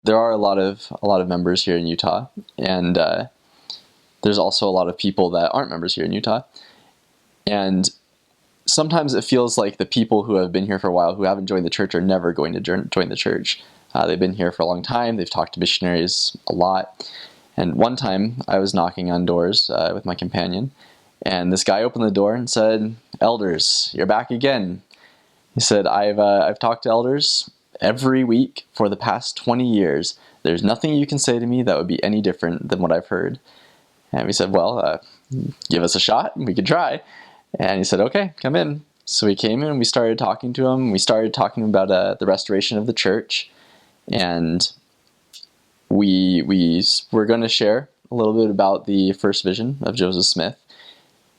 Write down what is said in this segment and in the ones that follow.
there are a lot of members here in Utah, and there's also a lot of people that aren't members here in Utah. And sometimes it feels like the people who have been here for a while, who haven't joined the church, are never going to join the church. They've been here for a long time. They've talked to missionaries a lot. And one time I was knocking on doors with my companion, and this guy opened the door and said, "Elders, you're back again." He said, I've talked to elders every week for the past 20 years. There's nothing you can say to me that would be any different than what I've heard. And we said, well, give us a shot. We could try. And he said, okay, come in. So we came in and we started talking to him. We started talking about the restoration of the church. And we were going to share a little bit about the first vision of Joseph Smith.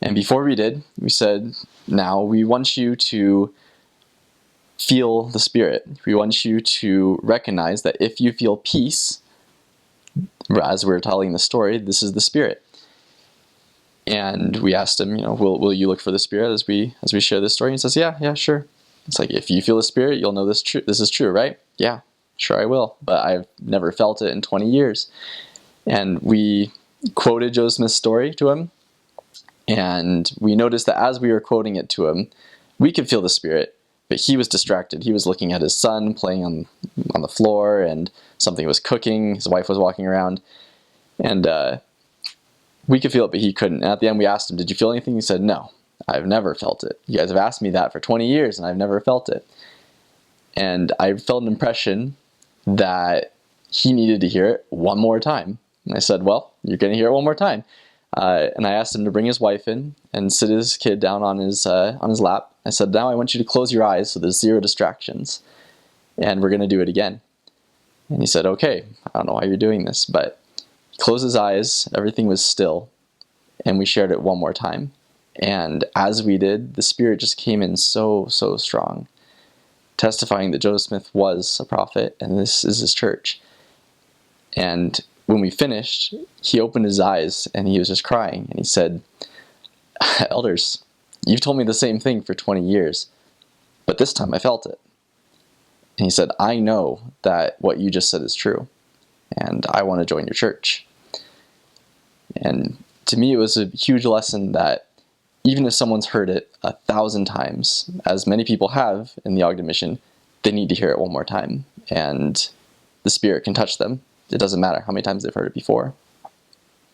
And before we did, we said, now we want you to feel the Spirit. We want you to recognize that if you feel peace, as we're telling the story, this is the Spirit. And we asked him, will you look for the Spirit as we share this story? And he says, yeah, sure. It's like, if you feel the Spirit, you'll know this is true, right? Yeah, sure I will. But I've never felt it in 20 years. And we quoted Joseph Smith's story to him. And we noticed that as we were quoting it to him, we could feel the Spirit, but he was distracted. He was looking at his son playing on the floor, and something was cooking. His wife was walking around. And we could feel it, but he couldn't. And at the end, we asked him, did you feel anything? He said, no, I've never felt it. You guys have asked me that for 20 years, and I've never felt it. And I felt an impression that he needed to hear it one more time. And I said, well, you're going to hear it one more time. And I asked him to bring his wife in and sit his kid down on his lap. I said, now I want you to close your eyes so there's zero distractions. And we're going to do it again. And he said, okay, I don't know why you're doing this, but he closed his eyes, everything was still, and we shared it one more time. And as we did, the Spirit just came in so strong, testifying that Joseph Smith was a prophet, and this is his church. And when we finished, he opened his eyes and he was just crying. And he said, elders, you've told me the same thing for 20 years, but this time I felt it. And he said, I know that what you just said is true, and I want to join your church. And to me, it was a huge lesson that even if someone's heard it 1,000 times, as many people have in the Ogden Mission, they need to hear it one more time. And the Spirit can touch them. It doesn't matter how many times they've heard it before.